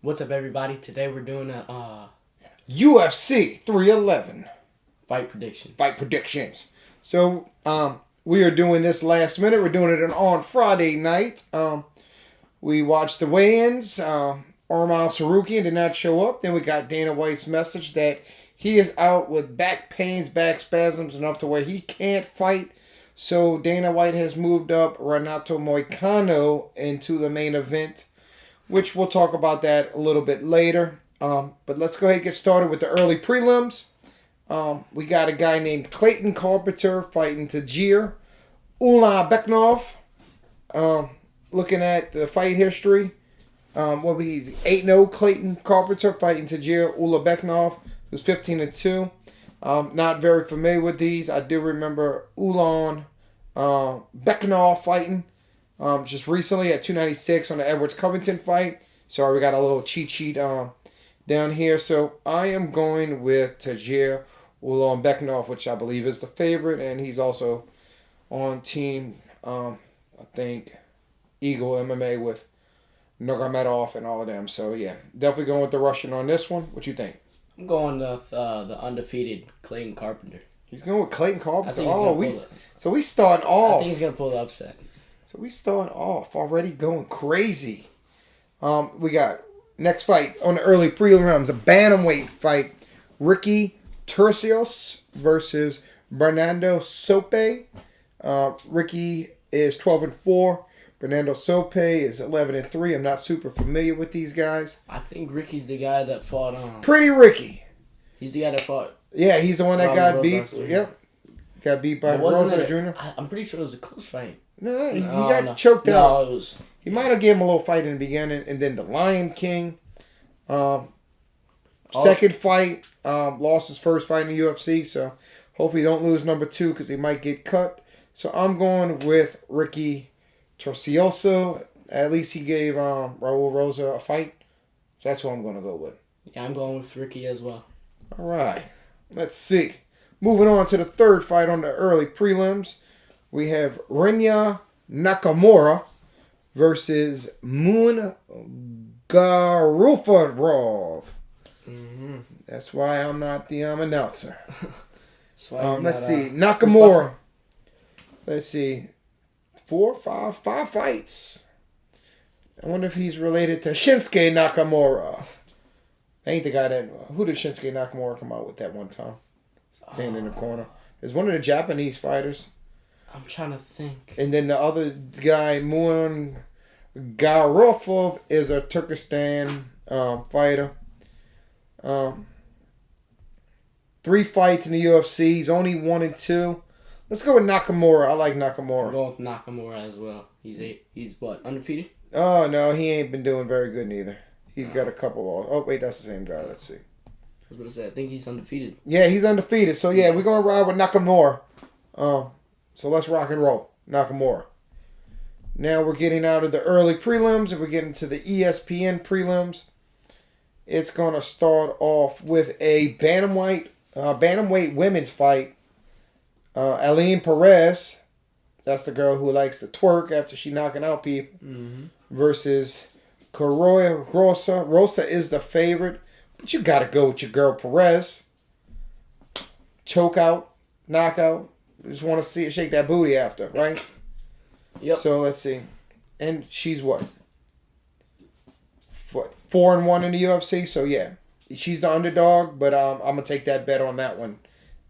What's up, everybody? Today we're doing a UFC 311 fight predictions. fight predictions. So we are doing this last minute. We're doing it on Friday night. We watched the weigh-ins. Arman Sarukian did not show up. Then we got Dana White's message that he is out with back pains, back spasms enough to where he can't fight. So Dana White has moved up Renato Moicano into the main event, which we'll talk about that a little bit later. But let's go ahead and get started with the early prelims. We got a guy named Clayton Carpenter fighting Tajir Ulanbekov. Looking at the fight history, he's 8-0 Clayton Carpenter fighting Tajir Ulanbekov, who's 15-2. Not very familiar with these. I do remember Ulan Beknov fighting just recently at 296 on the Edwards Covington fight. Sorry, we got a little cheat sheet down here. So I am going with Tajir Ulan Beknov, which I believe is the favorite, and he's also on team, I think, Eagle MMA with Nurmagomedov and all of them. So yeah, definitely going with the Russian on this one. What you think? I'm going with the undefeated Clayton Carpenter. He's going with Clayton Carpenter. So we starting off. I think he's gonna pull the upset. So we starting off already going crazy. We got next fight on the early prelims, a bantamweight fight. Ricky Turcios versus Bernardo Sope. Ricky is 12-4. Bernardo Sope is 11-3. I'm not super familiar with these guys. I think Ricky's the guy that fought on. Pretty Ricky. He's the guy that fought. Yeah, he's the one that got beat. Rosa. Yep. Got beat by Rosa Jr. I'm pretty sure it was a close fight. No, he got choked out. No, it was. He might have gave him a little fight in the beginning, and then the Lion King. Second fight, lost his first fight in the UFC, so hopefully he don't lose number 2 because he might get cut. So I'm going with Ricky Turcioso. At least he gave Raul Rosa a fight. So that's what I'm going to go with. Yeah, I'm going with Ricky as well. All right. Let's see. Moving on to the third fight on the early prelims. We have Rinya Nakamura versus Moon Garufarov. Mm-hmm. That's why I'm not the announcer. Let's see. Nakamura. Nakamura. Let's see. 5 fights. I wonder if he's related to Shinsuke Nakamura. Ain't the guy that... Who did Shinsuke Nakamura come out with that one time? Standing in the corner. It's one of the Japanese fighters. I'm trying to think. And then the other guy, Moon Garofov, is a Turkestan fighter. 3 fights in the UFC. He's only 1-2. Let's go with Nakamura. I like Nakamura. I'm going with Nakamura as well. He's what, undefeated? Oh, no, he ain't been doing very good neither. He's got a couple. Oh, wait, that's the same guy. Let's see. I was going to say, I think he's undefeated. Yeah, he's undefeated. So, yeah, we're going to ride with Nakamura. So, let's rock and roll. Nakamura. Now we're getting out of the early prelims and we're getting to the ESPN prelims. It's going to start off with a bantamweight women's fight. Aline Perez, that's the girl who likes to twerk after she knocking out people, versus Coroya Rosa. Rosa is the favorite, but you got to go with your girl Perez. Choke out, knockout. Just want to see it shake that booty after, right? Yep. So let's see. And she's what? 4-1 in the UFC, so yeah. She's the underdog, but I'm going to take that bet on that one.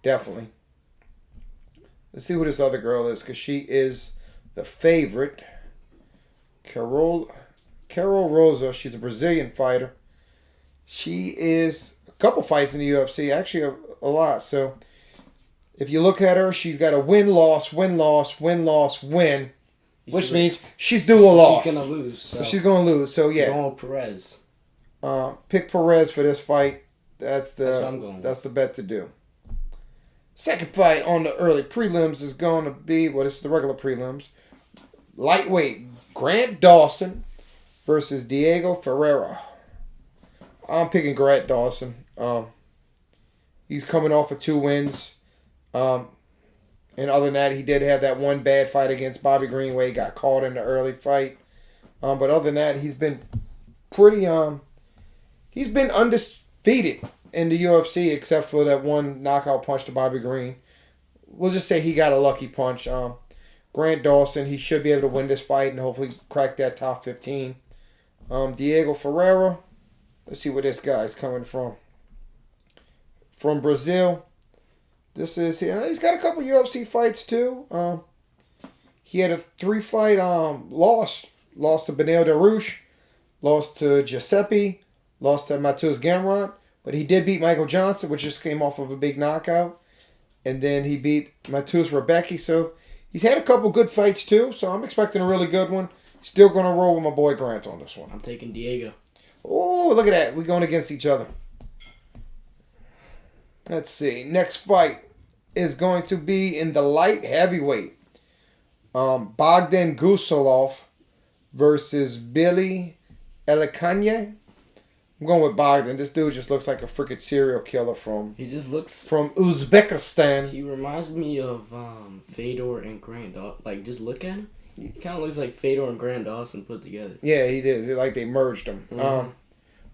Definitely. Let's see who this other girl is, because she is the favorite. Carol Rosa. She's a Brazilian fighter. She is a couple fights in the UFC, actually a lot. So if you look at her, she's got a win-loss, win-loss, win-loss, win, which means she's due a loss. She's going to lose. So she's going to lose. So yeah. Going with Perez. Pick Perez for this fight. That's what I'm going with. That's the bet to do. Second fight on the early prelims is going to be, this is the regular prelims. Lightweight Grant Dawson versus Diego Ferreira. I'm picking Grant Dawson. He's coming off of 2 wins. And other than that, he did have that one bad fight against Bobby Greenway. Got caught in the early fight. But other than that, he's been pretty he's been undefeated in the UFC except for that one knockout punch to Bobby Green. We'll just say he got a lucky punch. Grant Dawson, he should be able to win this fight and hopefully crack that top 15. Diego Ferreira, let's see where this guy's coming from. From Brazil. This is, he's got a couple UFC fights too. He had a 3-fight loss. Lost to Benel Darush, lost to Giuseppe, lost to Matheus Gamrot, but he did beat Michael Johnson, which just came off of a big knockout. And then he beat Matheus Rebecki, so he's had a couple good fights too, so I'm expecting a really good one. Still going to roll with my boy Grant on this one. I'm taking Diego. Oh, look at that. We're going against each other. Let's see. Next fight is going to be in the light heavyweight. Bogdan Gusolov versus Billy Elikanye. I'm going with Bogdan. This dude just looks like a freaking serial killer from Uzbekistan. He reminds me of Fedor and Grant Dawson. Like, just look at him. He kind of looks like Fedor and Grant Dawson put together. Yeah, he did. It's like they merged them. Mm-hmm.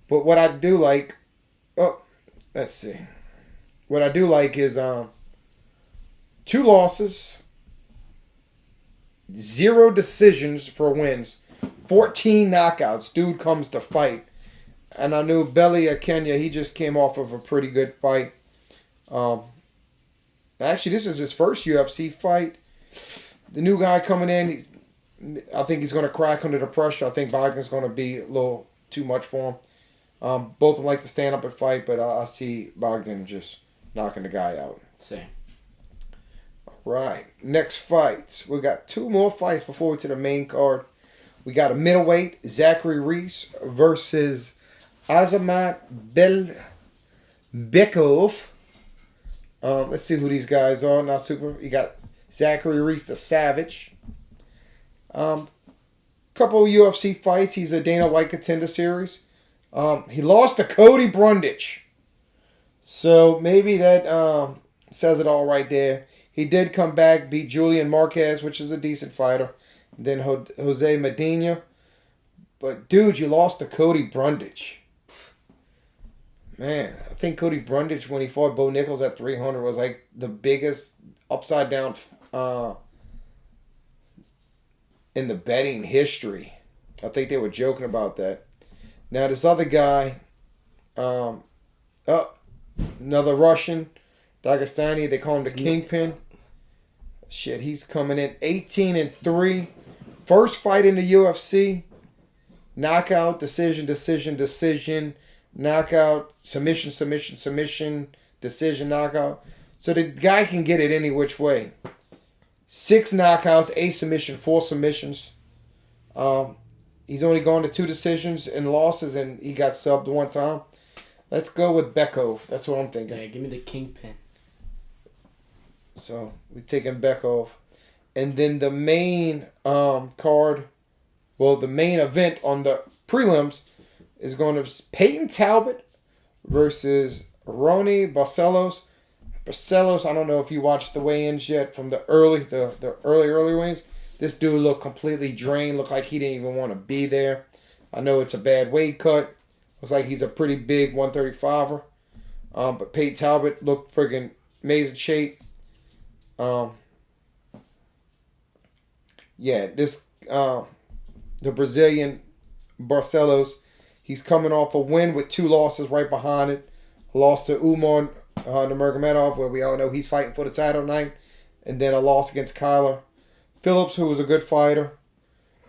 But what I do like... Oh, let's see. What I do like is 2 losses, 0 decisions for wins, 14 knockouts. Dude comes to fight. And I knew Belly of Kenya, he just came off of a pretty good fight. Actually, this is his first UFC fight. The new guy coming in, I think he's going to crack under the pressure. I think Bogdan's going to be a little too much for him. Both of them like to stand up and fight, but I see Bogdan just knocking the guy out. Same. Right. Next fights. We got 2 more fights before we to the main card. We got a middleweight, Zachary Reese versus Azamat Bekov. Let's see who these guys are. Not super. You got Zachary Reese, the Savage. Couple of UFC fights. He's a Dana White Contender Series. He lost to Cody Brundage. So maybe that says it all right there. He did come back, beat Julian Marquez, which is a decent fighter. Then Jose Medina. But, dude, you lost to Cody Brundage. Man, I think Cody Brundage, when he fought Bo Nichols at 300, was like the biggest upside down in the betting history. I think they were joking about that. Now, this other guy, another Russian, Dagestani, they call him the Kingpin. Shit, he's coming in 18-3. First fight in the UFC. Knockout, decision, knockout, submission, decision, knockout. So the guy can get it any which way. 6 knockouts, 8 submission, 4 submissions. He's only gone to 2 decisions and losses, and he got subbed 1 time. Let's go with Bekov. That's what I'm thinking. Yeah, give me the Kingpin. So we're taking Bekov. And then the main card, well, the main event on the prelims is going to be Peyton Talbot versus Ronnie Barcelos. Barcelos, I don't know if you watched the weigh-ins yet from the early weigh-ins. This dude looked completely drained. Looked like he didn't even want to be there. I know it's a bad weight cut. Looks like he's a pretty big 135er. But Peyton Talbot looked friggin' amazing shape. The Brazilian Barcelos, he's coming off a win with 2 losses right behind it. A loss to Umar Nurmagomedov, where we all know he's fighting for the title tonight. And then a loss against Kyler Phillips, who was a good fighter.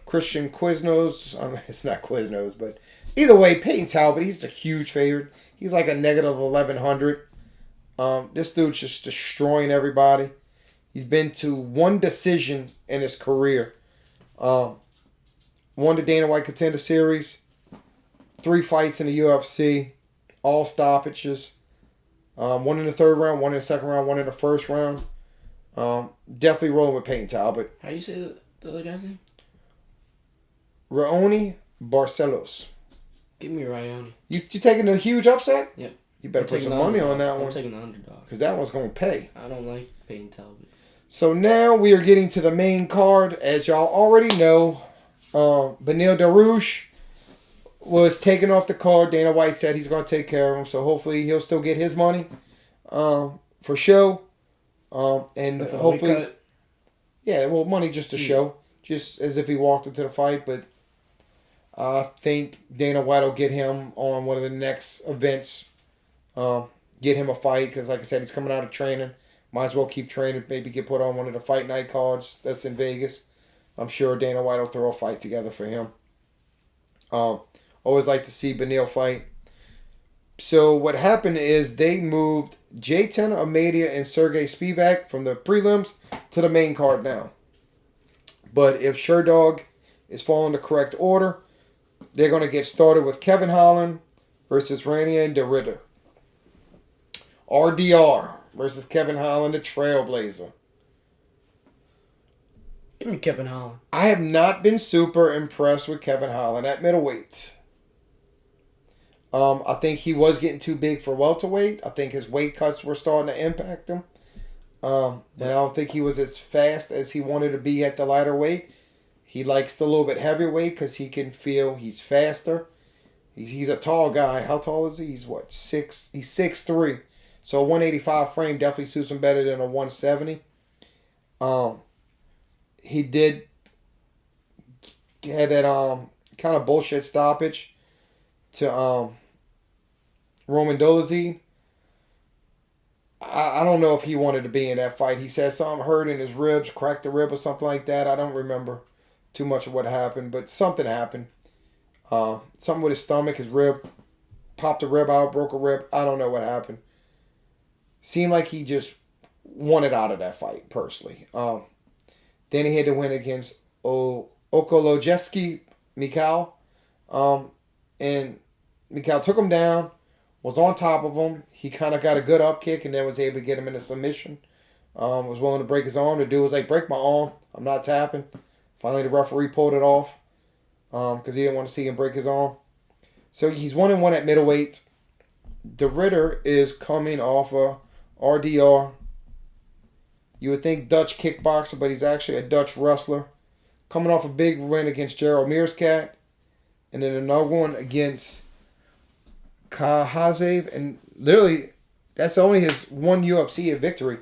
Christian Quiznos, it's not Quiznos, but either way, Peyton Talbot, he's a huge favorite. He's like a negative 1,100. This dude's just destroying everybody. He's been to 1 decision in his career. Won the Dana White Contender Series. 3 fights in the UFC. All stoppages. 1 in the 3rd round, 1 in the 2nd round, 1 in the 1st round. Definitely rolling with Peyton Talbot. How you say the other guy's name? Raoni Barcelos. Give me Raoni. You taking a huge upset? Yep. You better put some money on that one. I'm taking the underdog. Because that one's going to pay. I don't like Peyton Talbot. So now we are getting to the main card. As y'all already know, Benil Darush was taken off the card. Dana White said he's going to take care of him, so hopefully he'll still get his money for show. And With a hopefully, weight cut? yeah, well, money just to show, just as if he walked into the fight. But I think Dana White will get him on one of the next events, get him a fight because, like I said, he's coming out of training. Might as well keep training. Maybe get put on one of the fight night cards that's in Vegas. I'm sure Dana White will throw a fight together for him. Always like to see Beneil fight. So what happened is they moved Jason Almeida and Sergey Spivak from the prelims to the main card now. But if Sherdog is following the correct order, they're going to get started with Kevin Holland versus Ranier de Ridder. RDR versus Kevin Holland, the Trailblazer. Give me Kevin Holland. I have not been super impressed with Kevin Holland at middleweight. I think he was getting too big for welterweight. I think his weight cuts were starting to impact him. And I don't think he was as fast as he wanted to be at the lighter weight. He likes the little bit heavier weight because he can feel he's faster. He's a tall guy. How tall is he? He's what, 6? He's 6'3". So a 185 frame definitely suits him better than a 170. He did had that kind of bullshit stoppage to Roman Dolezal. I don't know if he wanted to be in that fight. He said something hurt in his ribs, cracked a rib or something like that. I don't remember too much of what happened, but something happened. Something with his stomach, his rib, popped a rib out, broke a rib. I don't know what happened. Seemed like he just wanted out of that fight, personally. Then he had to win against Okolojeski Mikhail. And Mikhail took him down, was on top of him. He kind of got a good up kick and then was able to get him in a submission. Was willing to break his arm. The dude was like, break my arm. I'm not tapping. Finally, the referee pulled it off because he didn't want to see him break his arm. So he's 1-1 at middleweight. De Ridder is coming off a RDR. You would think Dutch kickboxer, but he's actually a Dutch wrestler. Coming off a big win against Gerald Meerskat. And then another one against Kahazev. And literally, that's only his one UFC victory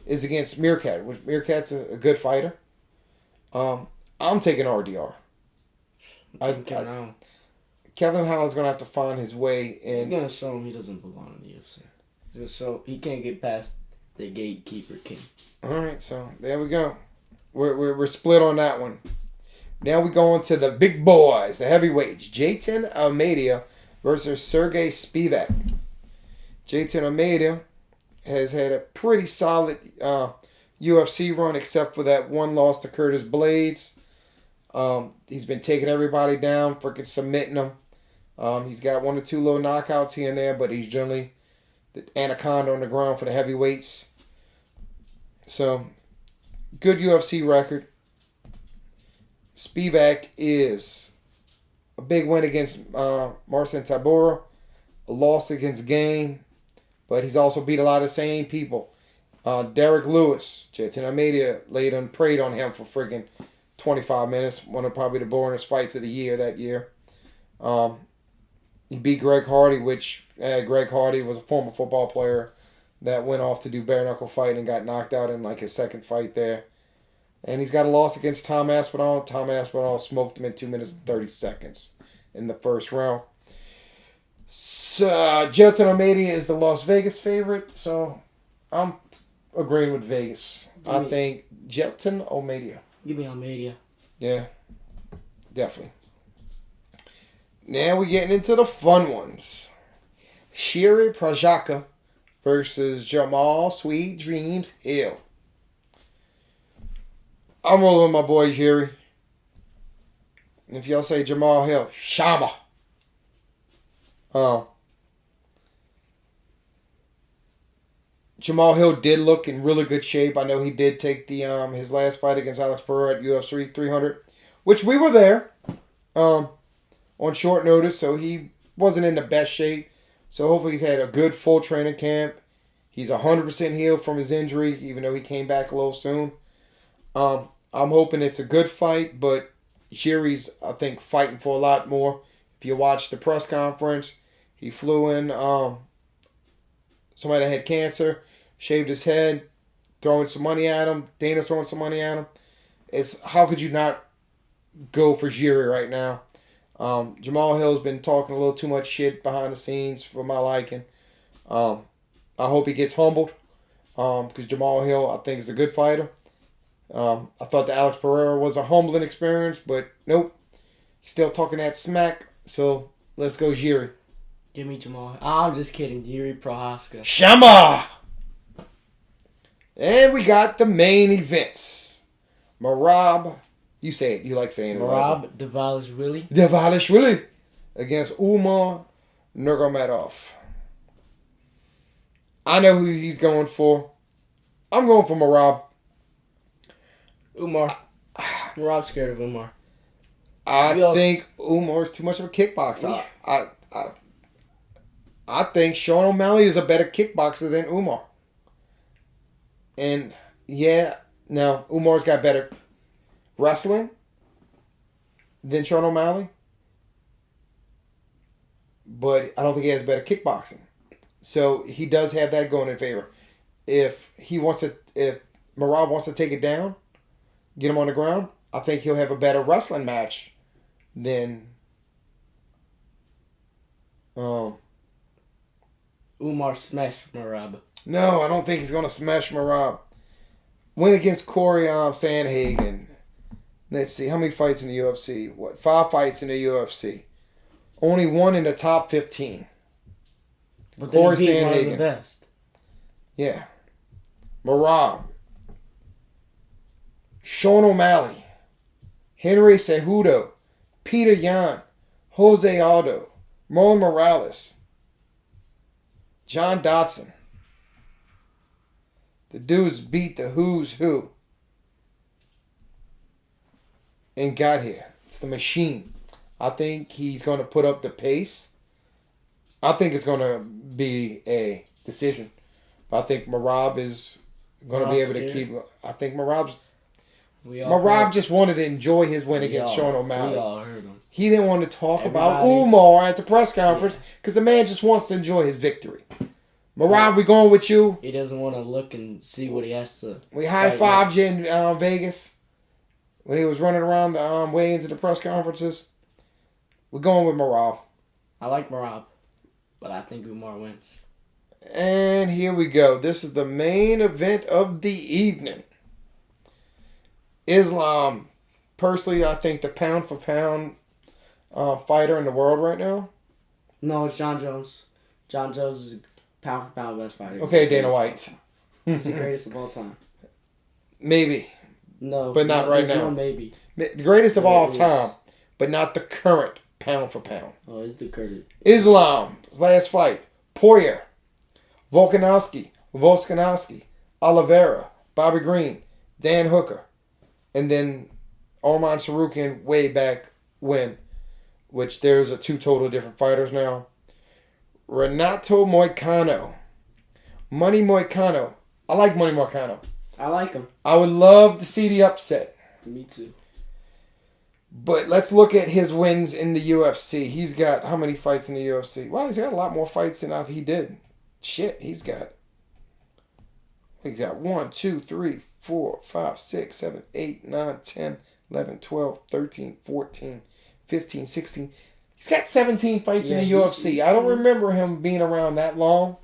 is against Meerkat. Which Meerkat's a good fighter. I'm taking RDR. Kevin Holland's going to have to find his way in. He's going to show him he doesn't belong in the UFC. He's going to show he can't get past the gatekeeper king. All right, so there we go. We're split on that one. Now we go on to the big boys, the heavyweights. Jason Almeida versus Sergey Spivak. Jason Almeida has had a pretty solid UFC run, except for that one loss to Curtis Blades. He's been taking everybody down, freaking submitting them. He's got 1 or 2 little knockouts here and there, but he's generally the anaconda on the ground for the heavyweights. So, good UFC record. Spivak is a big win against Marcin Tybura, a loss against Gain, but he's also beat a lot of the same people. Derek Lewis, Jason Almeida preyed on him for friggin' 25 minutes. One of probably the boringest fights of the year that year. He beat Greg Hardy, which Greg Hardy was a former football player that went off to do bare knuckle fight and got knocked out in like his second fight there. And he's got a loss against Tom Aspinall. Tom Aspinall smoked him in 2 minutes and 30 seconds in the first round. So, Jason Almeida is the Las Vegas favorite, so I'm agreeing with Vegas. I think Jason Almeida. Give me Almeida. Yeah, definitely. Now we're getting into the fun ones. Shiri Prajaka versus Jamal Sweet Dreams Hill. I'm rolling with my boy Jerry. And if y'all say Jamal Hill, Shama. Jamal Hill did look in really good shape. I know he did take the his last fight against Alex Pereira at UFC 300, which we were there on short notice, so he wasn't in the best shape. So hopefully he's had a good full training camp. He's 100% healed from his injury, even though he came back a little soon. I'm hoping it's a good fight, but Shiri's, I think, fighting for a lot more. If you watch the press conference, he flew in somebody that had cancer, shaved his head, throwing some money at him. Dana's throwing some money at him. It's how could you not go for Jiri right now? Jamal Hill's been talking a little too much shit behind the scenes for my liking. I hope he gets humbled because Jamal Hill, I think, is a good fighter. I thought the Alex Pereira was a humbling experience, but nope. He's still talking that smack, so let's go Jiri. Give me Jamal. I'm just kidding. Jiri Prohaska. Shama! And we got the main events. Merab, you say it. You like saying it. Merab Dvalishvili. Dvalishvili against Umar Nurmagomedov. I know who he's going for. I'm going for Merab. Umar. Merab's scared of Umar. I think Umar's too much of a kickboxer. I think Sean O'Malley is a better kickboxer than Umar. And no, Umar's got better wrestling than Sean O'Malley. But I don't think he has better kickboxing. So he does have that going in favor. If Merab wants to take it down, get him on the ground, I think he'll have a better wrestling match than Umar smashed Merab. No, I don't think he's going to smash Merab. Win against Corey Sandhagen. Let's see, how many fights in the UFC? 5 fights in the UFC. Only one in the top 15. But Corey then he beat one of the Sandhagen. best. Yeah. Merab. Sean O'Malley. Henry Cejudo. Peter Yan. Jose Aldo. Marlon Morales. John Dodson. The dudes beat the who's who. And got here. It's the machine. I think he's going to put up the pace. I think it's going to be a decision. But I think Merab is going to be able to keep... I think Merab just wanted to enjoy his win against Sean O'Malley. We all heard him. He didn't want to talk about Umar at the press conference because the man just wants to enjoy his victory. Merab, we going with you. He doesn't want to look and see what he has to. We high-fived you in Vegas when he was running around the weigh-ins and the press conferences. We're going with Merab. I like Merab, but I think Umar wins. And here we go. This is the main event of the evening. Islam, personally, I think the pound-for-pound fighter in the world right now. No, it's John Jones. John Jones is pound-for-pound best fighter. Okay, Dana White. He's the greatest of all time. Maybe. No. But not right now. No maybe. The greatest of all time, but not the current pound-for-pound. Oh, it's the current. Islam, last fight. Poirier. Volkanovski. Oliveira. Bobby Green. Dan Hooker. And then Arman Sarukian way back when, which there's 2 total different fighters now. Renato Moicano. Money Moicano. I like Money Moicano. I like him. I would love to see the upset. Me too. But let's look at his wins in the UFC. He's got how many fights in the UFC? Well, he's got a lot more fights than he did. Shit, he's got 1, 2, 3, 4, 5, 6, 7, 8, 9, 10, 11, 12, 13, 14, 15, 16. He's got 17 fights in the UFC. I don't remember him being around that long.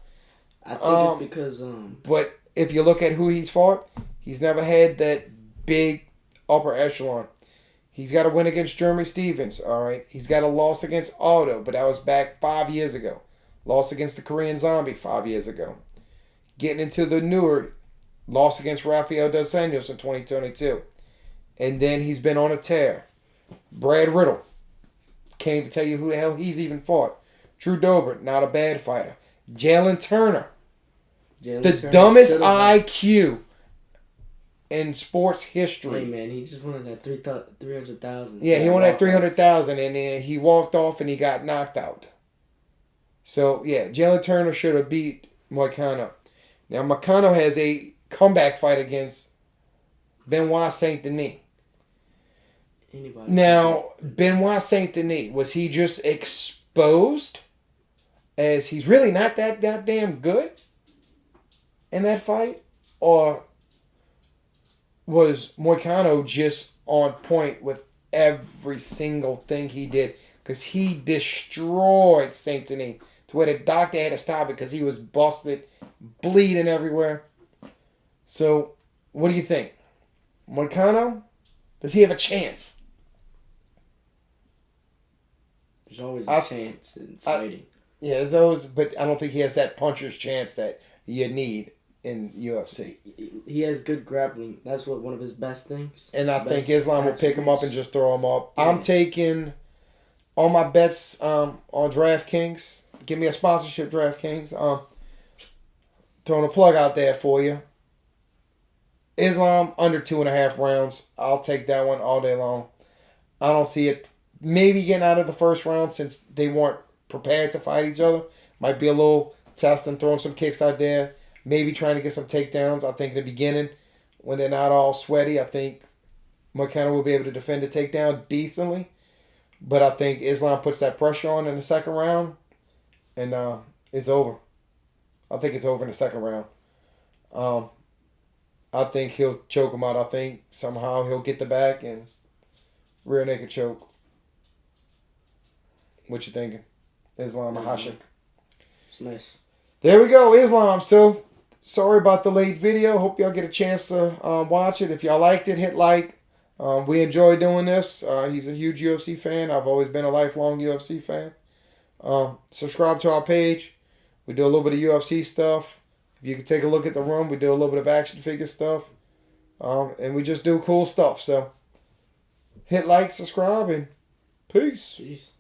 I think it's because... But if you look at who he's fought, he's never had that big upper echelon. He's got a win against Jeremy Stevens, all right? He's got a loss against Aldo, but that was back 5 years ago. Loss against the Korean Zombie 5 years ago. Getting into the newer, loss against Rafael Dos Anjos in 2022. And then he's been on a tear. Brad Riddle. Came to tell you who the hell he's even fought. Drew Dober, not a bad fighter. Jalen Turner. The dumbest IQ in sports history. Hey, man, he just wanted that 300,000. Yeah, he wanted that 300,000, and then he walked off and he got knocked out. So, yeah, Jalen Turner should have beat Moicano. Now, Moicano has a comeback fight against Benoit Saint Denis. Anybody. Now, Benoit Saint Denis, was he just exposed as he's really not that goddamn good in that fight? Or was Moicano just on point with every single thing he did? Because he destroyed Saint Denis to where the doctor had to stop it because he was busted, bleeding everywhere. So, what do you think? Moicano? Does he have a chance? There's always a chance in fighting. Yeah, there's always, but I don't think he has that puncher's chance that you need in UFC. He has good grappling. That's one of his best things. And I think Islam will pick him up and just throw him up. Yeah. I'm taking all my bets on DraftKings. Give me a sponsorship, DraftKings. Throwing a plug out there for you. Islam under 2.5 rounds. I'll take that one all day long. I don't see it maybe getting out of the first round since they weren't prepared to fight each other. Might be a little test and throwing some kicks out there. Maybe trying to get some takedowns. I think in the beginning, when they're not all sweaty, I think McKenna will be able to defend the takedown decently. But I think Islam puts that pressure on in the second round, and it's over. I think it's over in the second round. I think he'll choke him out. I think somehow he'll get the back and rear naked choke. What you thinking? Islam Mahashik. It's nice. There we go, Islam. So, sorry about the late video. Hope y'all get a chance to watch it. If y'all liked it, hit like. We enjoy doing this. He's a huge UFC fan. I've always been a lifelong UFC fan. Subscribe to our page. We do a little bit of UFC stuff. If you can take a look at the room, we do a little bit of action figure stuff. And we just do cool stuff. So, hit like, subscribe, and peace. Peace.